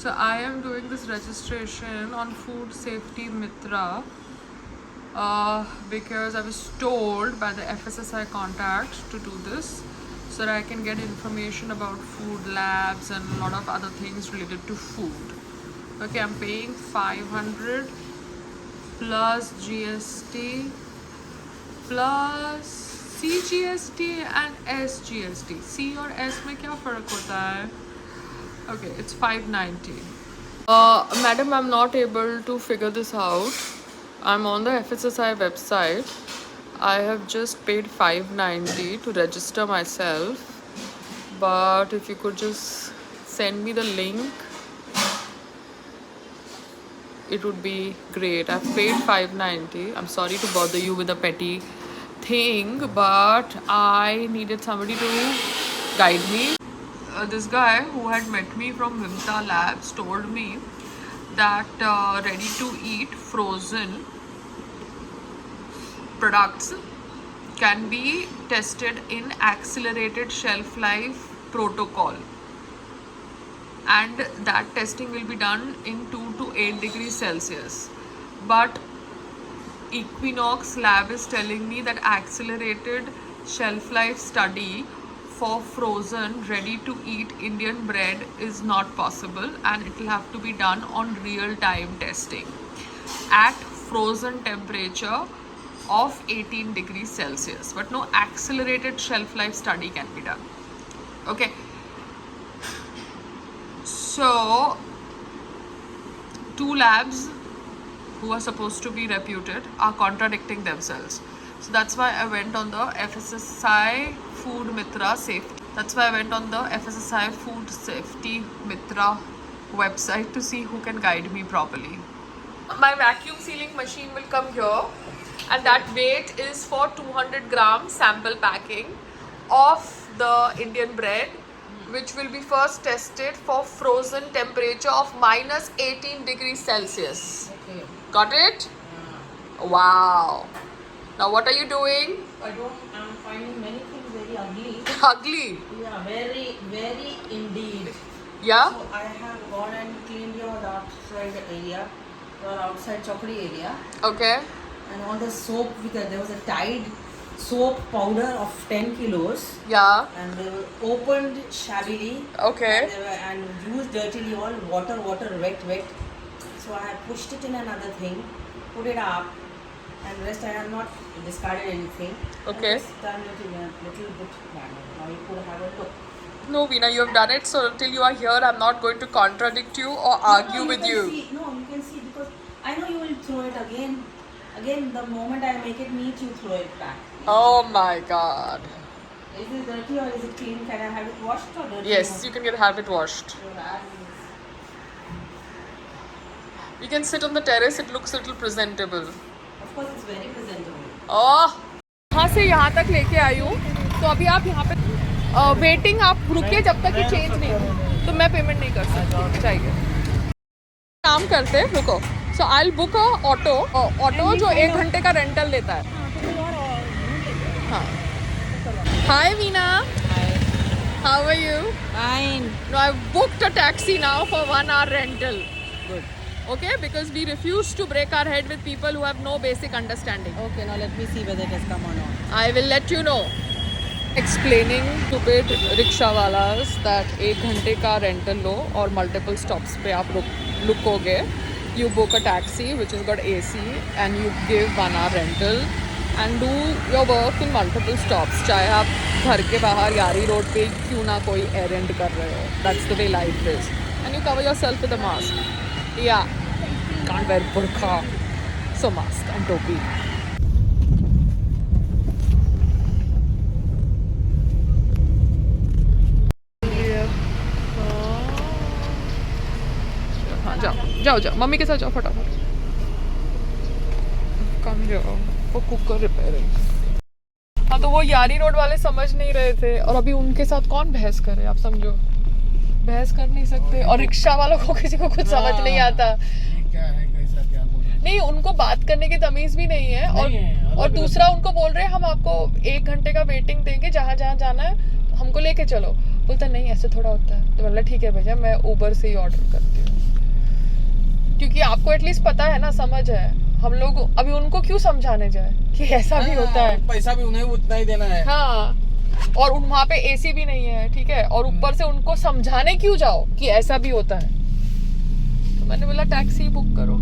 So I am doing this registration on Food Safety Mitra because I was told by the FSSAI contact to do this so that I can get information about food labs and a lot of other things related to food. Okay, I'm paying 500 plus GST plus CGST and SGST. C और S में क्या फ़र्क होता है? Okay, it's 590. Madam, I'm not able to figure this out. I'm on the FSSAI website. I have just paid 590 to register myself. But if you could just send me the link, it would be great. I've paid 590. I'm sorry to bother you with a petty thing, but I needed somebody to guide me. This guy who had met me from Vimta Labs told me that ready to eat frozen products can be tested in accelerated shelf life protocol, and that testing will be done in 2 to 8 degrees Celsius. But Equinox Lab is telling me that accelerated shelf life study for frozen ready to eat Indian bread is not possible, and it will have to be done on real time testing at frozen temperature of 18 degrees Celsius, but no accelerated shelf life study can be done. Okay, so 2 labs who are supposed to be reputed are contradicting themselves. So that's why I went on the FSSAI Food Mitra Safety. That's why I went on the FSSAI Food Safety Mitra website to see who can guide me properly. My vacuum sealing machine will come here, and that weight is for 200 gram sample packing of the Indian bread, which will be first tested for frozen temperature of minus 18 degrees Celsius. Okay. Got it? Wow. Now what are you doing? I'm finding many things very ugly. Ugly? Yeah, very, very indeed. Yeah? So I have gone and cleaned your outside area, your outside chokri area, Okay. and all the soap there was a Tide soap powder of 10 kilos, Yeah. and they were opened shabbily. Okay. And used dirtily, all water, wet. So I have pushed it in another thing, put it up, and rest I have not discarded anything. Okay. I just done it in a little bit manner. Now you could have a look. No, Veena, you have done it, so until you are here, I'm not going to contradict you or argue with you. You can see, because I know you will throw it again. Again, the moment I make it neat, you throw it back. Oh my god. Is it dirty or is it clean? Can I have it washed or dirty? Yes, you can have it washed. Your ass is- We can sit on the terrace, it looks a little presentable. Of course, it's very presentable. ओह, यहाँ से यहाँ तक लेके आई हूँ, तो अभी आप यहाँ पे वेटिंग आप रुकिए जब तक ये चेंज नहीं हो, तो मैं पेमेंट नहीं कर सकती, चाहिए काम करते रुको. So I will book a auto जो 1 घंटे का रेंटल लेता है. हाँ. Hi Veena, how are you? Fine. No, I've booked a taxi now for 1 hour rental. Good. Okay, because we refuse to break our head with people who have no basic understanding. Okay, now let me see whether it has come or not. I will let you know. Explaining stupid rickshaw walas that 1 घंटे का rental लो और multiple stops पे आप रुकोगे. You book a taxi which has got AC and you give 1 hour rental and do your work in multiple stops. चाहे आप घर के बाहर यारी रोड पे क्यों ना कोई errand कर रहे हो. That's the way life is. And you cover yourself with a mask. Yeah, can't wear burqa. So mask and topi. हाँ जाओ मम्मी के साथ जाओ फटाफट. कम जाओ, वो कुकर रिपेयरिंग. हाँ, तो वो यारी रोड वाले समझ नहीं रहे थे, और अभी उनके साथ कौन बहस करे, आप समझो. बहस कर नहीं सकते, और रिक्शा वालों को किसी को कुछ समझ नहीं आता. क्या है, कैसा क्या बोल नहीं, उनको बात करने की तमीज भी नहीं है. और दूसरा उनको बोल रहे हैं हम आपको 1 घंटे का वेटिंग देंगे, जहाँ जाना है हमको लेके चलो. बोलता नहीं ऐसे थोड़ा होता है। तो बोला ठीक है भैया मैं उबर से ही ऑर्डर करती हूँ, क्योंकि आपको एटलीस्ट पता है ना, समझ है। हम लोग अभी उनको क्यों समझाने जाए कि ऐसा भी होता है। पैसा भी उन्हें उतना ही देना है। हाँ, और वहाँ पे एसी भी नहीं है, ठीक है, और ऊपर से उनको समझाने क्यों जाओ कि ऐसा भी होता है। तो मैंने बोला टैक्सी बुक करो,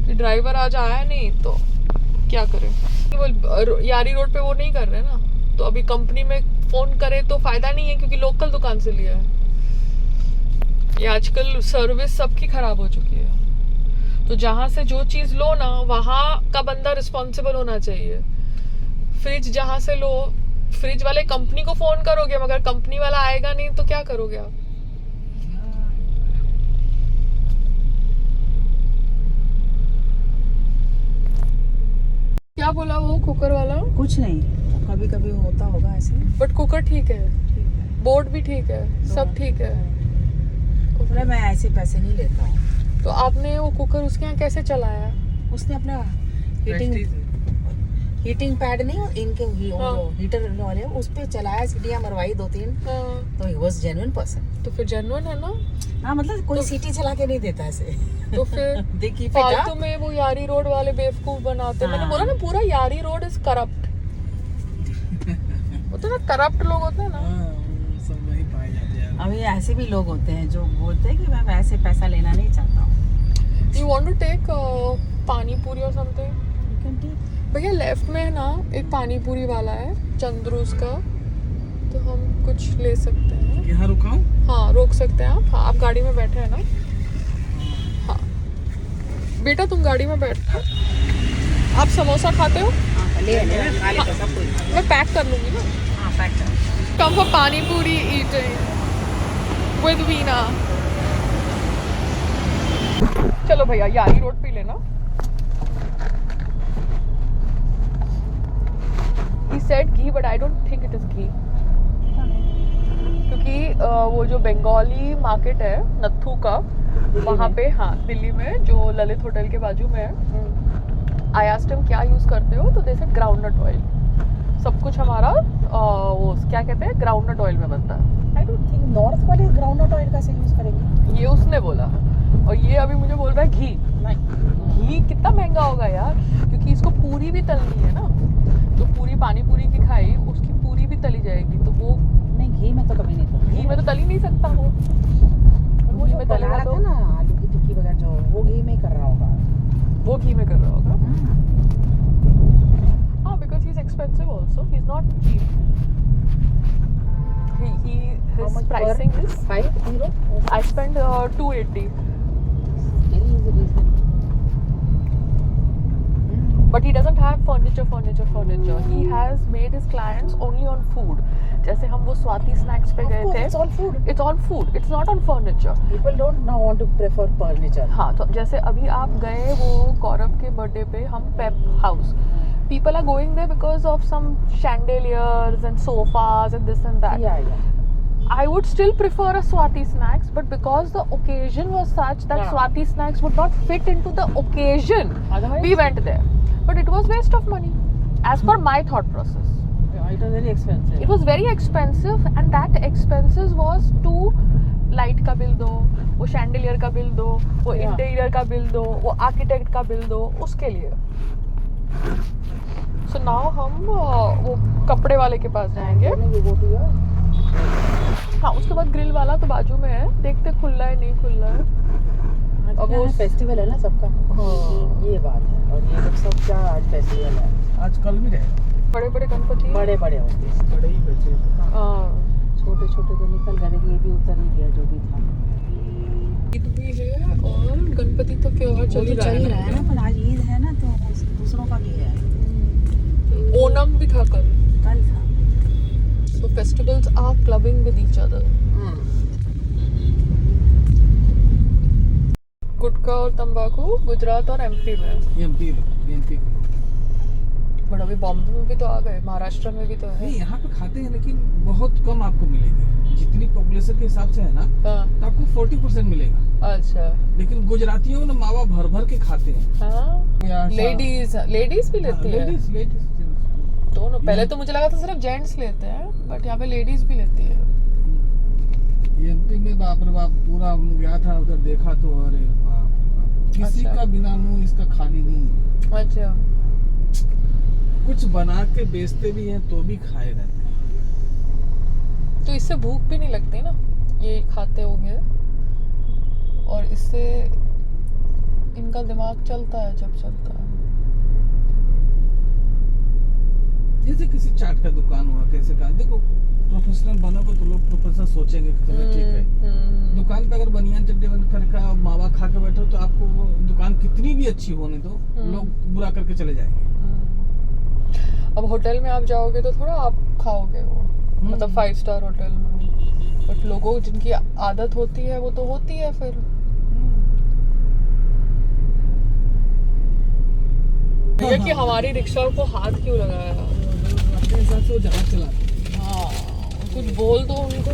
कि ड्राइवर आज आया नहीं तो क्या करें। वो यारी रोड पे वो नहीं कर रहे ना, तो अभी कंपनी में फोन करे तो फायदा नहीं है, क्योंकि लोकल दुकान से लिया है। ये आजकल सर्विस सबकी खराब हो चुकी है। तो जहाँ से जो चीज़ लो ना, वहाँ का बंदा रिस्पॉन्सिबल होना चाहिए। फ्रिज जहाँ से लो, फ्रिज वाले कंपनी को फ़ोन करोगे, मगर कंपनी वाला आएगा नहीं तो क्या करोगे आप। क्या बोला वो कुकर वाला? कुछ नहीं, कभी कभी होता होगा ऐसे। बट कुकर ठीक है, बोर्ड भी ठीक है, सब ठीक है। बोला मैं ऐसे पैसे नहीं लेता हूँ। तो आपने वो कुकर उसके यहाँ कैसे चलाया? उसने अपना हीटिंग पैड नहीं, इनके हीटर वाले उस पे चलाया, सीटियाँ मरवाई 2-3। तो ही वाज जेन्युइन पर्सन। तो फिर जेन्युइन है ना। हाँ, मतलब कोई सीटी चला के नहीं देता ऐसे। तो फिर देखिए फालतू में वो यारी रोड वाले बेवकूफ बनाते। मैंने बोला ना पूरा यारी रोड इज करप्ट। होता है ना, करप्ट लोग होते हैं ना। सब वही पाए जाते हैं। अभी ऐसे भी लोग होते हैं जो बोलते हैं कि मैं वैसे पैसा लेना नहीं चाहता हूँ। You want to take पानी पूरी और समथिंग? भैया लेफ्ट में है ना एक पानी पूरी वाला है, चंद्रूस का, तो हम कुछ ले सकते हैं। यहाँ रुकाऊं? हाँ रोक सकते हैं आप। हाँ, आप गाड़ी में बैठे हैं ना। हाँ बेटा तुम गाड़ी में बैठ। आप समोसा खाते हो? ले खा लेता सब कुछ। मैं पैक कर लूँगी ना। हाँ, पैक कर। Come for pani puri eating with Veena. चलो भैया यारी रोड पे लेना। He said ghee but I don't think it is ghee. क्योंकि वो जो बंगाली मार्केट है नत्थू का, वहाँ पे, हाँ दिल्ली में जो ललित होटल के बाजू में है, I asked him क्या यूज़ करते हो, तो they said groundnut oil। सब कुछ हमारा वो क्या कहते हैं ग्राउंडनट ऑयल में बनता है। आई डोंट थिंक नॉर्थ वाले ग्राउंडनट ऑयल कैसे यूज करेंगे, ये उसने बोला। और ये अभी मुझे बोल रहा है घी। नहीं घी कितना महंगा होगा यार, क्योंकि इसको पूरी भी तलनी है ना। तो पूरी पानी पूरी की खाई, उसकी पूरी भी तली जाएगी, तो वो नहीं, घी में तो कभी नहीं तली। घी में तो तली नहीं सकता वो। वो घी जो में बना तलेगा रहा तो था ना आलू की टिक्की वगैरह, जो वो घी में कर रहा होगा। वो घी में कर रहा होगा। हाँ, because he's expensive also. He's not cheap. His pricing is 5 €? I spent 280. Very easy. But he doesn't have furniture. He has made his clients only on food. जैसे हम वो स्वाति स्नैक्स पे गए थे। It's all food. It's on food. It's not on furniture. People don't now want to prefer furniture. हाँ, तो जैसे अभी आप गए वो गौरव के बर्थडे पे, हम पेप house. People are going there because of some chandeliers and sofas and this and that. Yeah. I would still prefer a Swati Snacks, but because the occasion was such that Yeah. Swati Snacks would not fit into the occasion, Otherwise? we went there. But it was waste of money, as per my thought process. Yeah, it was very expensive. It was very expensive, and that expenses was to light का bill दो, वो chandelier का bill दो, वो Yeah. interior का bill दो, वो architect का बिल दो, उसके लिए। So now हम वो कपड़े वाले के पास जाएंगे। You go to your हाँ, उसके बाद ग्रिल वाला तो बाजू में है, देखते खुल रहा है नहीं खुल रहा है। अब वो फेस्टिवल है ना सबका। हाँ। ये बात है, और ये लोग सब क्या आज फेस्टिवल है। आज कल भी रहेगा। बड़े बड़े गणपति, बड़े होते हैं। बड़े ही बचे। हाँ, छोटे तो निकल गए, ये भी उतर ही गया जो भी था। ईद भी है और गणपति तो त्योहार चल ही रहा है ना, पर आज ईद है ना, तो दूसरों का भी है। ओणम भी था कल। था। So festivals are clubbing with each other. गुटखा और तंबाकू गुजरात और एमपी में। एमपी बट अभी बॉम्बे में भी तो आ गए, महाराष्ट्र में भी तो है। नहीं, यहाँ पे खाते हैं लेकिन बहुत कम आपको मिलेगा। जितनी पॉपुलेशन के हिसाब से है ना, हाँ, तो आपको 40% मिलेगा। अच्छा। लेकिन गुजरातियों ने मावा भर के खाते हैं। हाँ, लेडीज भी लेती है। लेडीज दोनों, पहले तो मुझे लगा था सिर्फ जेंट्स लेते हैं, बट यहाँ पे लेडीज भी लेती है। एमपी में बाप रे बाप पूरा गया था उधर, देखा तो अरे बाप रे बाप, किसी अच्छा। का बिना मुंह इसका खाली नहीं है। अच्छा, कुछ बना के बेचते भी हैं तो भी खाए रहते हैं। तो इससे भूख भी नहीं लगती ना, ये खाते होंगे, और इससे इनका दिमाग चलता है जब चलता है। जैसे किसी चाट का दुकान हुआ, कैसे का देखो, प्रोफेशनल बनोगे तो लोग प्रोफेशनल सोचेंगे कि चलो ठीक है। दुकान पे अगर बनियान चड्डी बन करके मावा खा के बैठो तो आपको वो दुकान कितनी भी अच्छी होने दो, लोग बुरा करके चले जाएंगे। अब होटल में आप जाओगे तो थोड़ा आप खाओगे वो, मतलब 5 स्टार होटल में, बट लोगों जिनकी आदत होती है वो तो होती है फिर। ये कि हमारी रिक्शा को हाथ क्यों लगाया? अपने हिसाब से वो जहाज चलाते। हाँ, कुछ बोल दो उनको।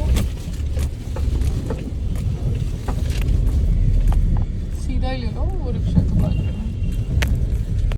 सीधा ही ले लो वो रिक्शा के पास।